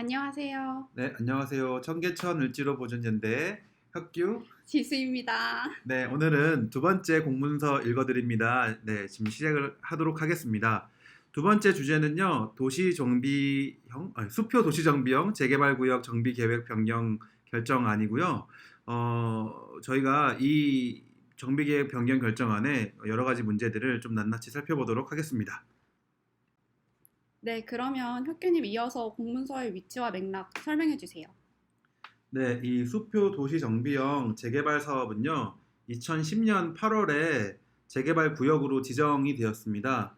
안녕하세요. 네, 안녕하세요. 청계천 을지로 보존연대 혁규. 지수입니다. 네, 오늘은 두 번째 공문서 읽어드립니다. 네, 지금 시작을 하도록 하겠습니다. 두 번째 주제는요, 수표 도시정비형 재개발구역 정비계획 변경 결정안이고요. 저희가 이 정비계획 변경 결정안에 여러 가지 문제들을 좀 낱낱이 살펴보도록 하겠습니다. 네, 그러면 혁규님 이어서 공문서의 위치와 맥락 설명해 주세요. 네, 이 수표 도시 정비형 재개발 사업은요, 2010년 8월에 재개발 구역으로 지정이 되었습니다.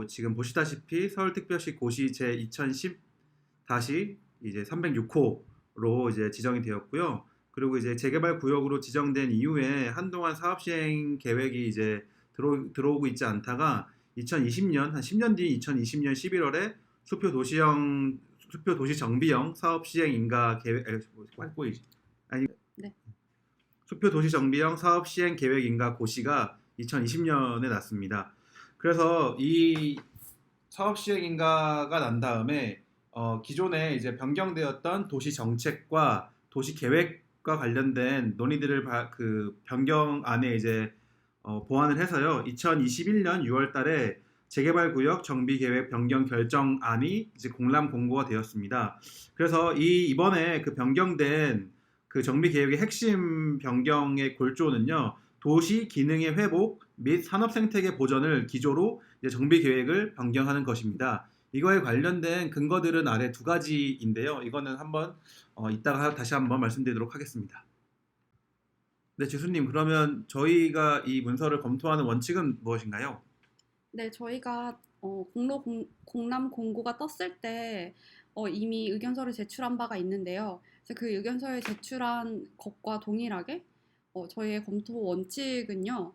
지금 보시다시피 서울특별시 고시 제 2010 다시 이제 306호로 이제 지정이 되었고요. 그리고 이제 재개발 구역으로 지정된 이후에 한동안 사업 시행 계획이 이제 들어오고 있지 않다가 2020년 한 10년 뒤 2020년 11월에 수표 도시형 수표 도시 정비형 사업 시행 인가 계획 아니 네. 수표 도시 정비형 사업 시행 계획 인가 고시가 2020년에 났습니다. 그래서 이 사업 시행 인가가 난 다음에 기존에 이제 변경되었던 도시 정책과 도시 계획과 관련된 논의들을 그 변경안에 이제 보완을 해서요. 2021년 6월달에 재개발 구역 정비 계획 변경 결정안이 이제 공람 공고가 되었습니다. 그래서 이번에 그 변경된 그 정비 계획의 핵심 변경의 골조는요. 도시 기능의 회복 및 산업 생태계 보전을 기조로 이제 정비 계획을 변경하는 것입니다. 이거에 관련된 근거들은 아래 두 가지인데요. 이거는 한번 이따가 다시 한번 말씀드리도록 하겠습니다. 네, 지수님, 그러면 저희가 이 문서를 검토하는 원칙은 무엇인가요? 네, 저희가 공람 공고가 떴을 때 이미 의견서를 제출한 바가 있는데요. 그래서 그 의견서에 제출한 것과 동일하게 저희의 검토 원칙은요.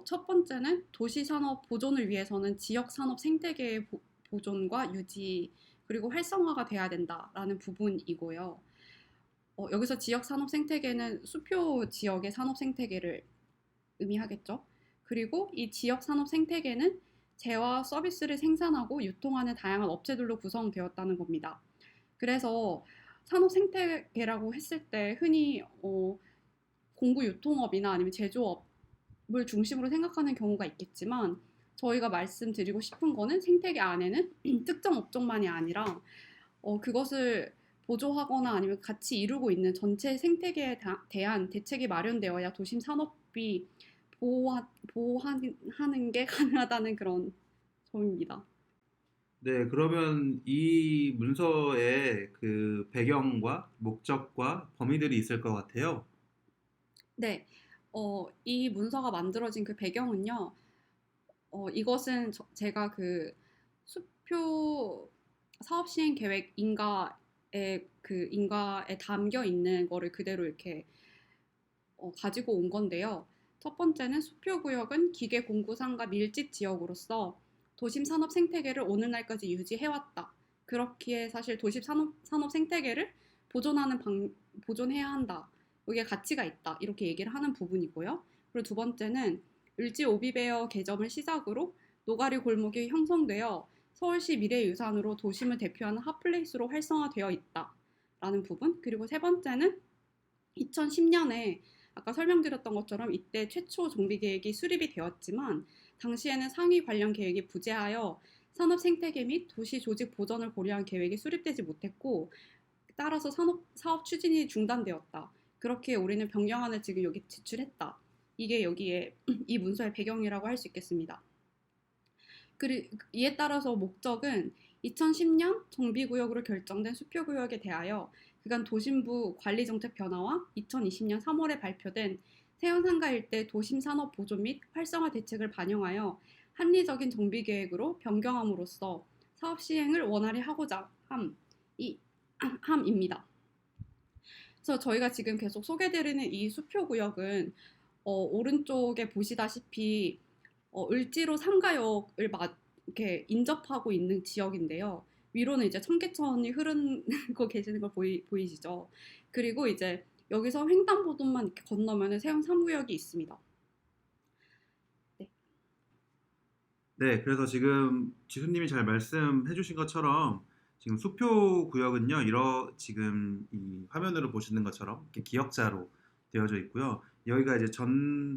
첫 번째는 도시산업 보존을 위해서는 지역산업 생태계의 보존과 유지 그리고 활성화가 돼야 된다라는 부분이고요. 여기서 지역 산업 생태계는 수표 지역의 산업 생태계를 의미하겠죠. 그리고 이 지역 산업 생태계는 재화 서비스를 생산하고 유통하는 다양한 업체들로 구성되었다는 겁니다. 그래서 산업 생태계라고 했을 때 흔히 공구 유통업이나 아니면 제조업을 중심으로 생각하는 경우가 있겠지만 저희가 말씀드리고 싶은 거는 생태계 안에는 특정 업종만이 아니라 그것을 보조하거나 아니면 같이 이루고 있는 전체 생태계에 대한 대책이 마련되어야 도심 산업이 보호하는 게 가능하다는 그런 점입니다. 네, 그러면 이 문서의 그 배경과 목적과 범위들이 있을 것 같아요. 네, 이 문서가 만들어진 그 배경은요, 이것은 제가 그 수표 사업 시행 계획 인가에 담겨 있는 거를 그대로 이렇게 가지고 온 건데요. 첫 번째는 수표구역은 기계 공구상과 밀집 지역으로서 도심 산업 생태계를 오늘날까지 유지해왔다. 그렇기에 사실 도심 산업 생태계를 보존해야 한다. 여기에 가치가 있다. 이렇게 얘기를 하는 부분이고요. 그리고 두 번째는 을지 오비베어 개점을 시작으로 노가리 골목이 형성되어 서울시 미래유산으로 도심을 대표하는 핫플레이스로 활성화되어 있다. 라는 부분. 그리고 세 번째는 2010년에 아까 설명드렸던 것처럼 이때 최초 정비 계획이 수립이 되었지만 당시에는 상위 관련 계획이 부재하여 산업 생태계 및 도시 조직 보전을 고려한 계획이 수립되지 못했고 따라서 사업 추진이 중단되었다. 그렇게 우리는 변경안을 지금 여기 제출했다. 이게 여기에 이 문서의 배경이라고 할 수 있겠습니다. 그리고 이에 따라서 목적은 2010년 정비구역으로 결정된 수표구역에 대하여 그간 도심부 관리정책 변화와 2020년 3월에 발표된 세운상가 일대 도심산업 보존 및 활성화 대책을 반영하여 합리적인 정비계획으로 변경함으로써 사업 시행을 원활히 하고자 함입니다. 그래서 저희가 지금 계속 소개드리는 이 수표구역은 오른쪽에 보시다시피 을지로 삼가역을 이렇게 인접하고 있는 지역인데요. 위로는 이제 청계천이 흐르고 계시는 걸 보이시죠? 그리고 이제 여기서 횡단보도만 이렇게 건너면 세운 3구역이 있습니다. 네. 네, 그래서 지금 지수님이 잘 말씀해 주신 것처럼 지금 수표 구역은요, 지금 이 화면으로 보시는 것처럼 이렇게 기역자로 되어져 있고요. 여기가 이제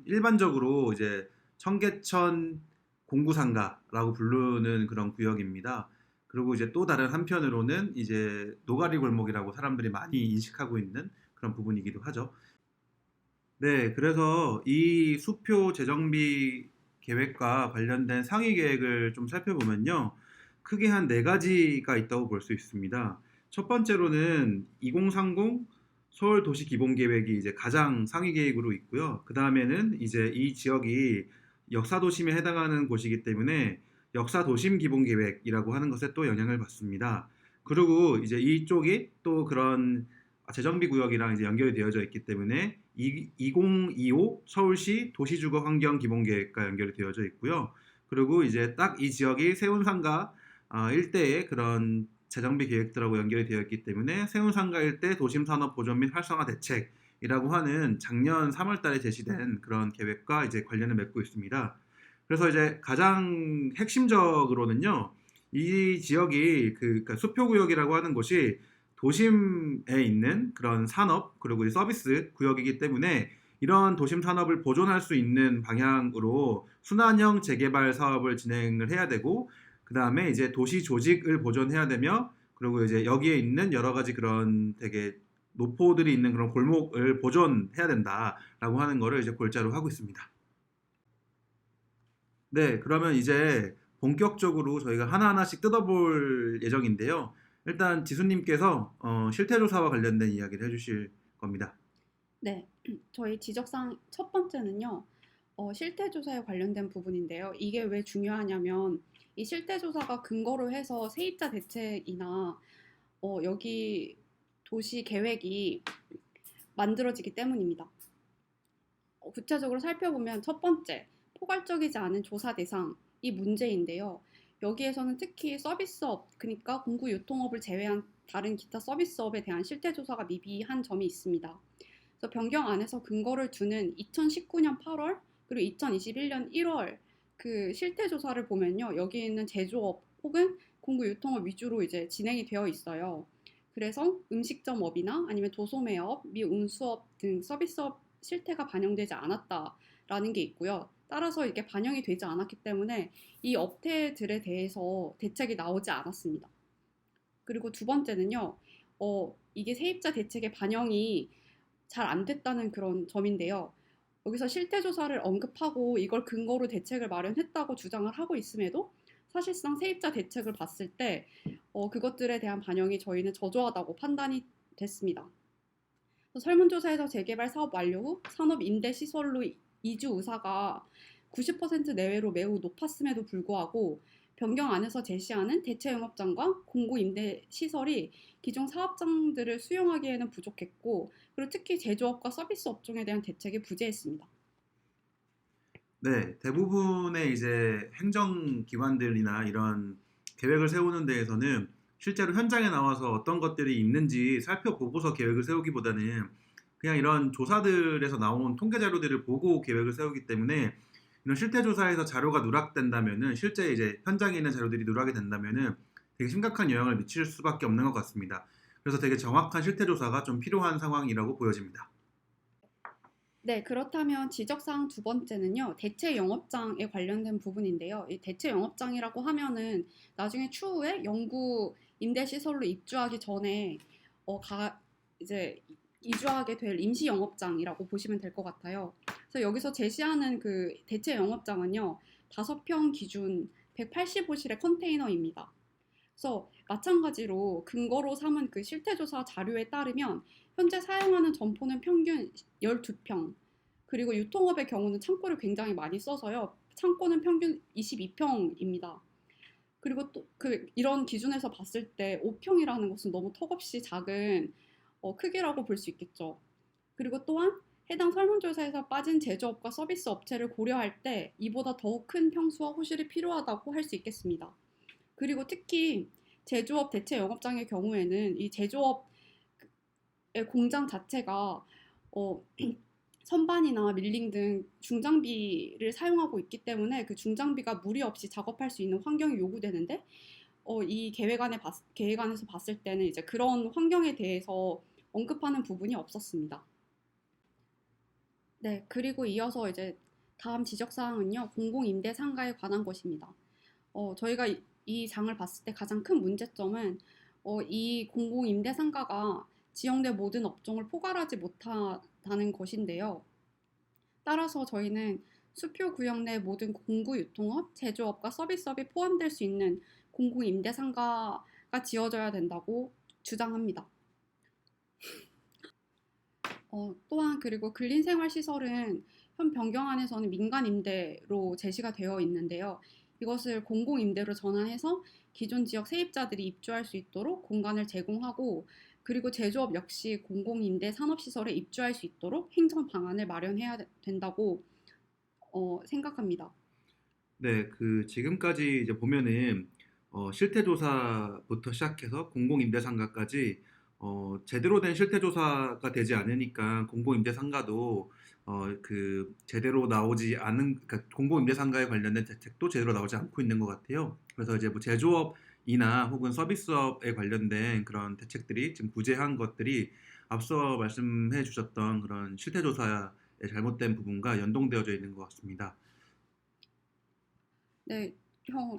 일반적으로 이제 청계천 공구상가라고 부르는 그런 구역입니다. 그리고 이제 또 다른 한편으로는 이제 노가리 골목이라고 사람들이 많이 인식하고 있는 그런 부분이기도 하죠. 네, 그래서 이 수표 재정비 계획과 관련된 상위 계획을 좀 살펴보면요. 크게 한 네 가지가 있다고 볼 수 있습니다. 첫 번째로는 2030 서울 도시 기본 계획이 이제 가장 상위 계획으로 있고요. 그 다음에는 이제 이 지역이 역사 도심에 해당하는 곳이기 때문에 역사 도심 기본 계획이라고 하는 것에 또 영향을 받습니다. 그리고 이제 이쪽이 또 그런 재정비 구역이랑 이제 연결이 되어져 있기 때문에 2025 서울시 도시주거 환경 기본계획과 연결이 되어져 있고요. 그리고 이제 딱 이 지역이 세운상가 일대의 그런 재정비 계획들하고 연결이 되어 있기 때문에 세운상가 일대 도심산업 보존 및 활성화 대책이라고 하는 작년 3월 달에 제시된 그런 계획과 이제 관련을 맺고 있습니다. 그래서 이제 가장 핵심적으로는요, 이 지역이 그러니까 수표구역이라고 하는 곳이 도심에 있는 그런 산업 그리고 서비스 구역이기 때문에 이런 도심 산업을 보존할 수 있는 방향으로 순환형 재개발 사업을 진행을 해야 되고 그 다음에 이제 도시 조직을 보존해야 되며 그리고 이제 여기에 있는 여러 가지 그런 되게 노포들이 있는 그런 골목을 보존해야 된다라고 하는 거를 이제 골자로 하고 있습니다. 네, 그러면 이제 본격적으로 저희가 하나하나씩 뜯어볼 예정인데요. 일단 지수님께서 실태조사와 관련된 이야기를 해주실 겁니다. 네, 저희 지적사항 첫 번째는요, 실태조사에 관련된 부분인데요. 이게 왜 중요하냐면 이 실태조사가 근거로 해서 세입자 대책이나 여기 도시 계획이 만들어지기 때문입니다. 구체적으로 살펴보면 첫 번째, 포괄적이지 않은 조사 대상이 문제인데요. 여기에서는 특히 서비스업, 그러니까 공구 유통업을 제외한 다른 기타 서비스업에 대한 실태조사가 미비한 점이 있습니다. 그래서 변경 안에서 근거를 두는 2019년 8월 그리고 2021년 1월 그 실태조사를 보면요. 여기 있는 제조업 혹은 공구 유통업 위주로 이제 진행이 되어 있어요. 그래서 음식점업이나 아니면 도소매업, 미운수업 등 서비스업 실태가 반영되지 않았다라는 게 있고요. 따라서 이게 반영이 되지 않았기 때문에 이 업태들에 대해서 대책이 나오지 않았습니다. 그리고 두 번째는요, 이게 세입자 대책의 반영이 잘 안 됐다는 그런 점인데요. 여기서 실태조사를 언급하고 이걸 근거로 대책을 마련했다고 주장을 하고 있음에도 사실상 세입자 대책을 봤을 때 그것들에 대한 반영이 저희는 저조하다고 판단이 됐습니다. 설문조사에서 재개발 사업 완료 후 산업 임대 시설로 이주 의사가 90% 내외로 매우 높았음에도 불구하고 변경 안에서 제시하는 대체 영업장과 공고 임대 시설이 기존 사업장들을 수용하기에는 부족했고 그리고 특히 제조업과 서비스 업종에 대한 대책이 부재했습니다. 네, 대부분의 이제 행정기관들이나 이런 계획을 세우는 데에서는 실제로 현장에 나와서 어떤 것들이 있는지 살펴보고서 계획을 세우기보다는 그냥 이런 조사들에서 나온 통계 자료들을 보고 계획을 세우기 때문에 이런 실태조사에서 자료가 누락된다면은 실제 이제 현장에 있는 자료들이 누락이 된다면은 되게 심각한 영향을 미칠 수밖에 없는 것 같습니다. 그래서 되게 정확한 실태조사가 좀 필요한 상황이라고 보여집니다. 네, 그렇다면 지적사항 두 번째는요, 대체 영업장에 관련된 부분인데요. 이 대체 영업장이라고 하면은 나중에 추후에 영구 임대시설로 입주하기 전에 이제 이주하게 될 임시 영업장이라고 보시면 될 것 같아요. 그래서 여기서 제시하는 그 대체 영업장은요, 5평 기준 185실의 컨테이너입니다. 그래서 마찬가지로 근거로 삼은 그 실태조사 자료에 따르면 현재 사용하는 점포는 평균 12평, 그리고 유통업의 경우는 창고를 굉장히 많이 써서요. 창고는 평균 22평입니다. 그리고 또 이런 기준에서 봤을 때 5평이라는 것은 너무 턱없이 작은 크기라고 볼 수 있겠죠. 그리고 또한 해당 설문조사에서 빠진 제조업과 서비스 업체를 고려할 때 이보다 더욱 큰 평수와 호실이 필요하다고 할 수 있겠습니다. 그리고 특히 제조업 대체 영업장의 경우에는 이 제조업의 공장 자체가 선반이나 밀링 등 중장비를 사용하고 있기 때문에 그 중장비가 무리 없이 작업할 수 있는 환경이 요구되는데 이 계획안에서 봤을 때는 이제 그런 환경에 대해서 언급하는 부분이 없었습니다. 네, 그리고 이어서 이제 다음 지적사항은요, 공공임대 상가에 관한 것입니다. 저희가 이 장을 봤을 때 가장 큰 문제점은 이 공공임대 상가가 지역 내 모든 업종을 포괄하지 못하다는 것인데요. 따라서 저희는 수표 구역 내 모든 공구 유통업, 제조업과 서비스업이 포함될 수 있는 공공임대 상가가 지어져야 된다고 주장합니다. 또한 그리고 근린생활시설은 현 변경안에서는 민간임대로 제시가 되어 있는데요. 이것을 공공임대로 전환해서 기존 지역 세입자들이 입주할 수 있도록 공간을 제공하고 그리고 제조업 역시 공공임대 산업시설에 입주할 수 있도록 행정 방안을 마련해야 된다고 생각합니다. 네, 그 지금까지 이제 보면은 실태조사부터 시작해서 공공임대상가까지 제대로 된 실태조사가 되지 않으니까 공공임대상가도 그 제대로 나오지 않은 그러니까 공공임대상가에 관련된 대책도 제대로 나오지 않고 있는 것 같아요. 그래서 이제 뭐 제조업이나 혹은 서비스업에 관련된 그런 대책들이 지금 부재한 것들이 앞서 말씀해 주셨던 그런 실태조사의 잘못된 부분과 연동되어져 있는 것 같습니다. 네,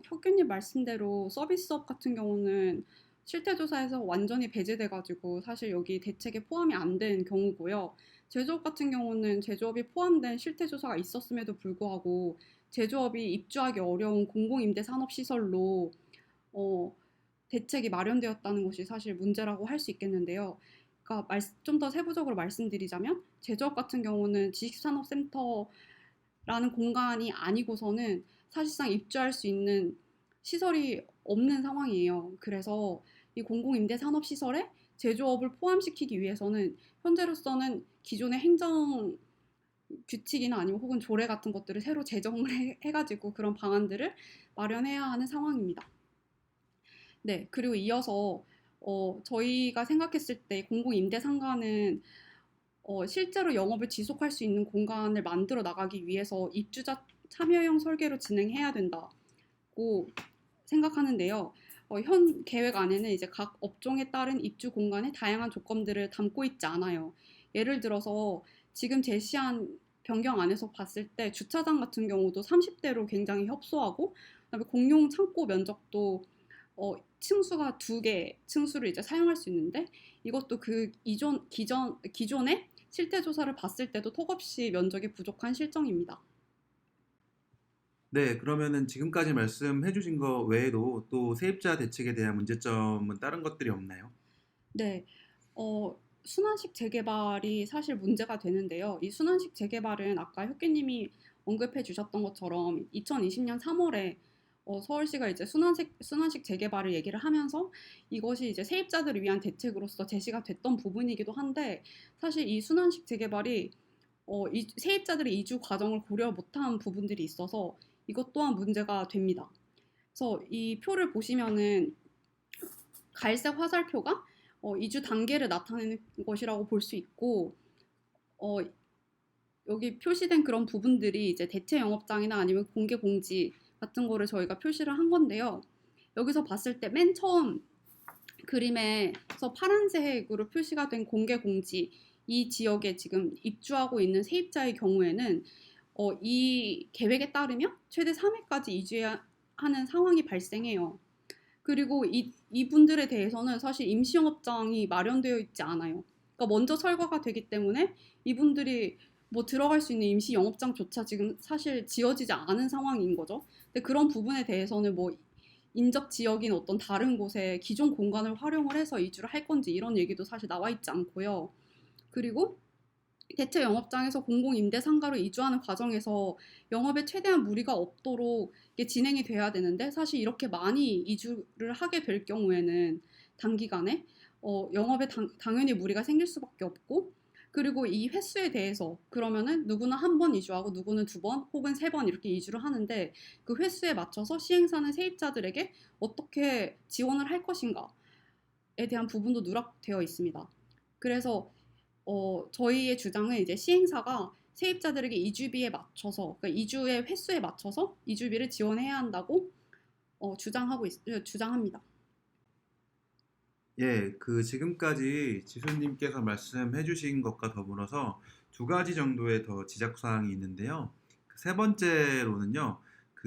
혁규님 말씀대로 서비스업 같은 경우는 실태조사에서 완전히 배제돼가지고 사실 여기 대책에 포함이 안 된 경우고요. 제조업 같은 경우는 제조업이 포함된 실태조사가 있었음에도 불구하고 제조업이 입주하기 어려운 공공임대 산업시설로 어, 대책이 마련되었다는 것이 사실 문제라고 할 수 있겠는데요. 그러니까 좀 더 세부적으로 말씀드리자면 제조업 같은 경우는 지식산업센터라는 공간이 아니고서는 사실상 입주할 수 있는 시설이 없는 상황이에요. 그래서 이 공공임대 산업시설에 제조업을 포함시키기 위해서는 현재로서는 기존의 행정 규칙이나 아니면 혹은 조례 같은 것들을 새로 제정을 해가지고 그런 방안들을 마련해야 하는 상황입니다. 네, 그리고 이어서 저희가 생각했을 때 공공임대상가는 실제로 영업을 지속할 수 있는 공간을 만들어 나가기 위해서 입주자 참여형 설계로 진행해야 된다고 생각하는데요. 현 계획 안에는 이제 각 업종에 따른 입주 공간의 다양한 조건들을 담고 있지 않아요. 예를 들어서 지금 제시한 변경 안에서 봤을 때 주차장 같은 경우도 30대로 굉장히 협소하고 그다음에 공용 창고 면적도 층수가 2개 층수를 이제 사용할 수 있는데 이것도 그 기존의 실태 조사를 봤을 때도 턱없이 면적이 부족한 실정입니다. 네, 그러면은 지금까지 말씀해 주신 거 외에도 또 세입자 대책에 대한 문제점은 다른 것들이 없나요? 네, 순환식 재개발이 사실 문제가 되는데요. 이 순환식 재개발은 아까 혁기님이 언급해 주셨던 것처럼 2020년 3월에 서울시가 이제 순환식 재개발을 얘기를 하면서 이것이 이제 세입자들을 위한 대책으로서 제시가 됐던 부분이기도 한데 사실 이 순환식 재개발이 세입자들의 이주 과정을 고려 못한 부분들이 있어서 이것 또한 문제가 됩니다. 그래서 이 표를 보시면은 갈색 화살표가 이주 단계를 나타내는 것이라고 볼 수 있고 어, 여기 표시된 그런 부분들이 이제 대체 영업장이나 아니면 공개 공지 같은 거를 저희가 표시를 한 건데요. 여기서 봤을 때 맨 처음 그림에서 파란색으로 표시가 된 공개 공지 이 지역에 지금 입주하고 있는 세입자의 경우에는 이 계획에 따르면 최대 3회까지 이주해야 하는 상황이 발생해요. 그리고 이분들에 대해서는 사실 임시영업장이 마련되어 있지 않아요. 그러니까 먼저 철거가 되기 때문에 이분들이 뭐 들어갈 수 있는 임시영업장조차 지금 사실 지어지지 않은 상황인 거죠. 근데 그런 부분에 대해서는 뭐 인접 지역인 어떤 다른 곳에 기존 공간을 활용을 해서 이주를 할 건지 이런 얘기도 사실 나와 있지 않고요. 그리고 대체 영업장에서 공공임대 상가로 이주하는 과정에서 영업에 최대한 무리가 없도록 이게 진행이 돼야 되는데 사실 이렇게 많이 이주를 하게 될 경우에는 단기간에 영업에 당연히 무리가 생길 수밖에 없고 그리고 이 횟수에 대해서 그러면은 누구는 한 번 이주하고 누구는 2번 혹은 3번 이렇게 이주를 하는데 그 횟수에 맞춰서 시행사는 세입자들에게 어떻게 지원을 할 것인가에 대한 부분도 누락되어 있습니다. 그래서 저희의 주장은 이제 시행사가 세입자들에게 이주비에 맞춰서, 그러니까 이주의 횟수에 맞춰서 이주비를 지원해야 한다고 주장합니다. 예, 지금까지 지수님께서 말씀해 주신 것과 더불어서 두 가지 정도의 더 지적사항이 있는데요. 세 번째로는요,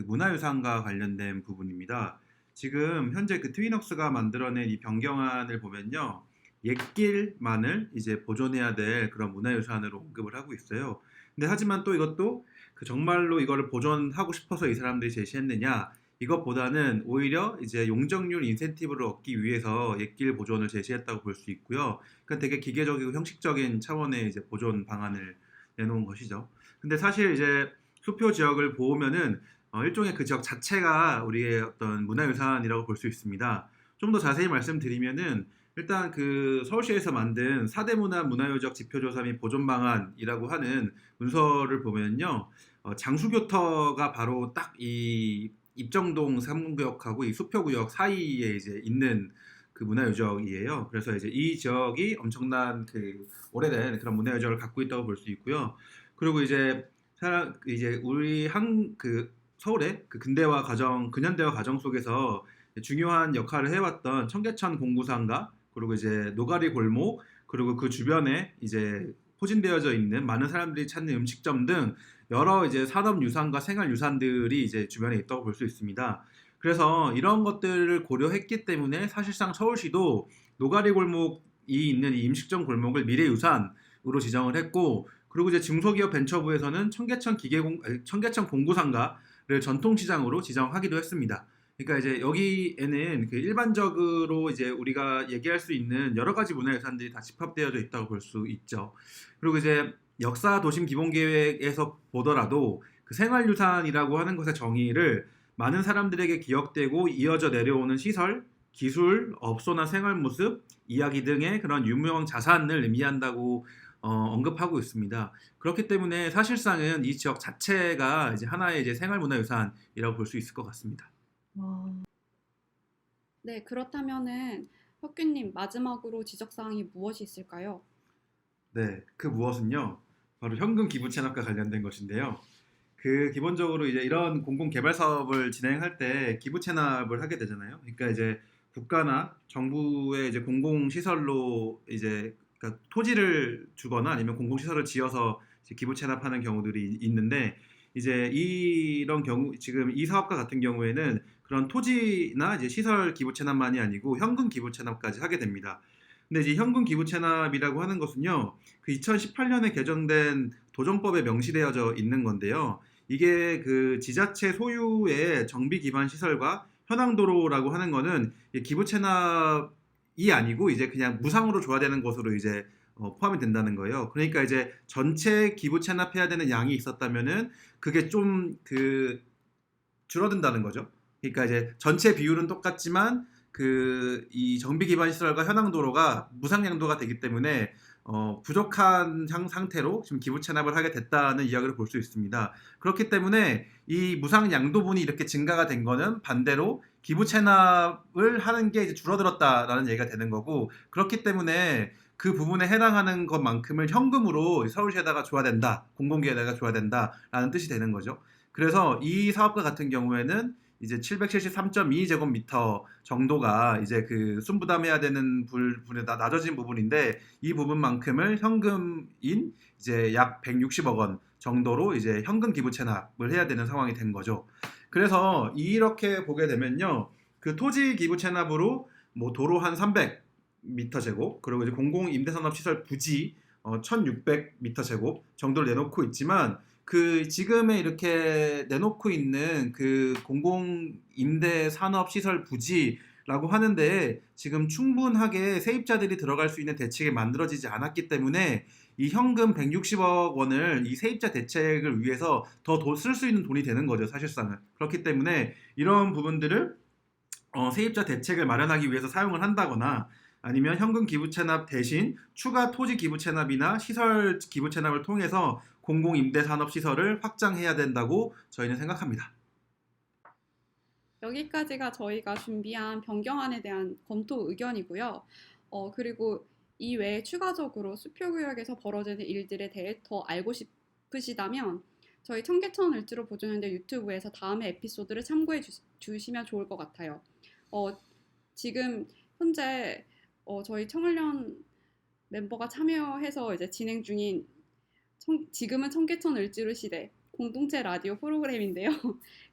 문화유산과 관련된 부분입니다. 지금 현재 트위넉스가 만들어낸 이 변경안을 보면요, 옛길만을 이제 보존해야 될 그런 문화유산으로 언급을 하고 있어요. 근데 하지만 또 이것도 정말로 이거를 보존하고 싶어서 이 사람들이 제시했느냐? 이것보다는 오히려 이제 용적률 인센티브를 얻기 위해서 옛길 보존을 제시했다고 볼 수 있고요. 그러니까 되게 기계적이고 형식적인 차원의 이제 보존 방안을 내놓은 것이죠. 근데 사실 이제 수표 지역을 보면은 일종의 그 지역 자체가 우리의 어떤 문화유산이라고 볼 수 있습니다. 좀 더 자세히 말씀드리면은 일단 서울시에서 만든 4대 문화유적 지표조사 및 보존 방안이라고 하는 문서를 보면요. 장수교터가 바로 딱 이 입정동 3구역하고 이 수표구역 사이에 이제 있는 문화유적이에요. 그래서 이제 이 지역이 엄청난 오래된 그런 문화유적을 갖고 있다고 볼 수 있고요. 그리고 이제 우리 서울의 근현대화 과정 속에서 중요한 역할을 해왔던 청계천 공구상가, 그리고 이제 노가리 골목, 그리고 그 주변에 이제 포진되어져 있는 많은 사람들이 찾는 음식점 등 여러 이제 산업유산과 생활유산들이 이제 주변에 있다고 볼 수 있습니다. 그래서 이런 것들을 고려했기 때문에 사실상 서울시도 노가리 골목이 있는 이 음식점 골목을 미래유산으로 지정을 했고, 그리고 이제 중소기업 벤처부에서는 청계천 공구상가를 전통시장으로 지정하기도 했습니다. 그러니까 이제 여기에는 일반적으로 이제 우리가 얘기할 수 있는 여러 가지 문화유산들이 다 집합되어져 있다고 볼 수 있죠. 그리고 이제 역사 도심 기본 계획에서 보더라도 생활유산이라고 하는 것의 정의를 많은 사람들에게 기억되고 이어져 내려오는 시설, 기술, 업소나 생활 모습, 이야기 등의 그런 유명 자산을 의미한다고 언급하고 있습니다. 그렇기 때문에 사실상은 이 지역 자체가 이제 하나의 이제 생활문화유산이라고 볼 수 있을 것 같습니다. 네, 그렇다면은 혁규님 마지막으로 지적사항이 무엇이 있을까요? 네, 그 무엇은요? 바로 현금 기부 체납과 관련된 것인데요. 기본적으로 이제 이런 공공 개발 사업을 진행할 때 기부 체납을 하게 되잖아요. 그러니까 이제 국가나 정부의 이제 공공 시설로 이제 그러니까 토지를 주거나 아니면 공공 시설을 지어서 이제 기부 체납하는 경우들이 있는데, 이제 이런 경우 지금 이 사업과 같은 경우에는 그런 토지나 이제 시설 기부 체납만이 아니고 현금 기부 체납까지 하게 됩니다. 근데 이제 현금 기부 체납이라고 하는 것은요, 2018년에 개정된 도정법에 명시되어져 있는 건데요. 이게 지자체 소유의 정비 기반 시설과 현황도로라고 하는 거는 기부 체납이 아니고 이제 그냥 무상으로 줘야 되는 것으로 이제 포함이 된다는 거예요. 그러니까 이제 전체 기부 체납해야 되는 양이 있었다면은 그게 좀 줄어든다는 거죠. 그러니까 이제 전체 비율은 똑같지만 이 정비 기반 시설과 현황 도로가 무상 양도가 되기 때문에 부족한 상태로 지금 기부 체납을 하게 됐다는 이야기를 볼 수 있습니다. 그렇기 때문에 이 무상 양도분이 이렇게 증가가 된 거는 반대로 기부 체납을 하는 게 이제 줄어들었다라는 얘기가 되는 거고, 그렇기 때문에 그 부분에 해당하는 것만큼을 현금으로 서울시에다가 줘야 된다, 공공기관에다가 줘야 된다라는 뜻이 되는 거죠. 그래서 이 사업과 같은 경우에는 이제 773.2제곱미터 정도가 이제 순부담해야 되는 부분에 낮아진 부분인데, 이 부분만큼을 현금인 이제 약 160억 원 정도로 이제 현금 기부 체납을 해야 되는 상황이 된 거죠. 그래서 이렇게 보게 되면요, 토지 기부 체납으로 뭐 도로 한 300m 제곱, 그리고 이제 공공 임대산업 시설 부지 1600m 제곱 정도를 내놓고 있지만, 지금에 이렇게 내놓고 있는 공공 임대 산업 시설 부지라고 하는데 지금 충분하게 세입자들이 들어갈 수 있는 대책이 만들어지지 않았기 때문에 이 현금 160억 원을 이 세입자 대책을 위해서 더 쓸 수 있는 돈이 되는 거죠, 사실상은. 그렇기 때문에 이런 부분들을 세입자 대책을 마련하기 위해서 사용을 한다거나, 아니면 현금 기부 체납 대신 추가 토지 기부 체납이나 시설 기부 체납을 통해서 공공 임대 산업 시설을 확장해야 된다고 저희는 생각합니다. 여기까지가 저희가 준비한 변경안에 대한 검토 의견이고요. 그리고 이 외에 추가적으로 수표구역에서 벌어지는 일들에 대해 더 알고 싶으시다면 저희 청계천 을지로 보존연대 유튜브에서 다음의 에피소드를 참고해 주시면 좋을 것 같아요. 지금 현재 저희 청을련 멤버가 참여해서 이제 진행 중인 지금은 청계천 을지로 시대 공동체 라디오 프로그램인데요.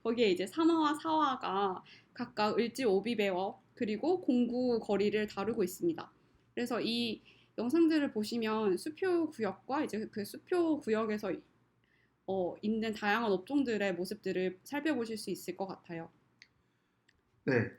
거기에 이제 3화와 4화가 각각 을지 오비배어 그리고 공구 거리를 다루고 있습니다. 그래서 이 영상들을 보시면 수표 구역과 이제 그 수표 구역에서 있는 다양한 업종들의 모습들을 살펴보실 수 있을 것 같아요. 네,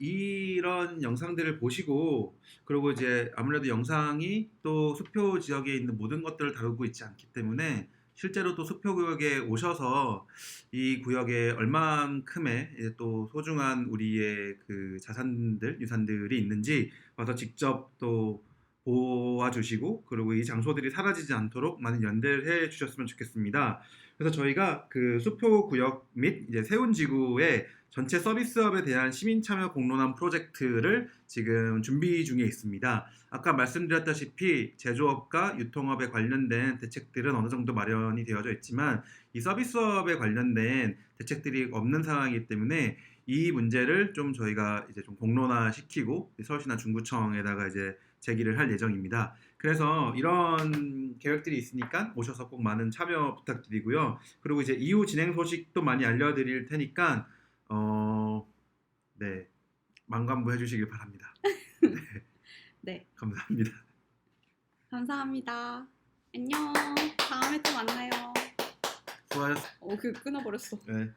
이런 영상들을 보시고, 그리고 이제 아무래도 영상이 또 수표 지역에 있는 모든 것들을 다루고 있지 않기 때문에, 실제로 또 수표 구역에 오셔서 이 구역에 얼만큼의 이제 또 소중한 우리의 그 자산들, 유산들이 있는지 와서 직접 또 보아주시고, 그리고 이 장소들이 사라지지 않도록 많은 연대를 해 주셨으면 좋겠습니다. 그래서 저희가 그 수표 구역 및 이제 세운지구의 전체 서비스업에 대한 시민 참여 공론화 프로젝트를 지금 준비 중에 있습니다. 아까 말씀드렸다시피 제조업과 유통업에 관련된 대책들은 어느 정도 마련이 되어져 있지만 이 서비스업에 관련된 대책들이 없는 상황이기 때문에 이 문제를 좀 저희가 이제 좀 공론화 시키고 서울시나 중구청에다가 이제 제기를 할 예정입니다. 그래서 이런 계획들이 있으니까 오셔서 꼭 많은 참여 부탁드리고요. 그리고 이제 이후 진행 소식도 많이 알려드릴 테니까 네, 만관부 해주시길 바랍니다. 네, 네, 감사합니다. 감사합니다. 안녕. 다음에 또 만나요. 수고하셨습니다. 끊어버렸어. 네.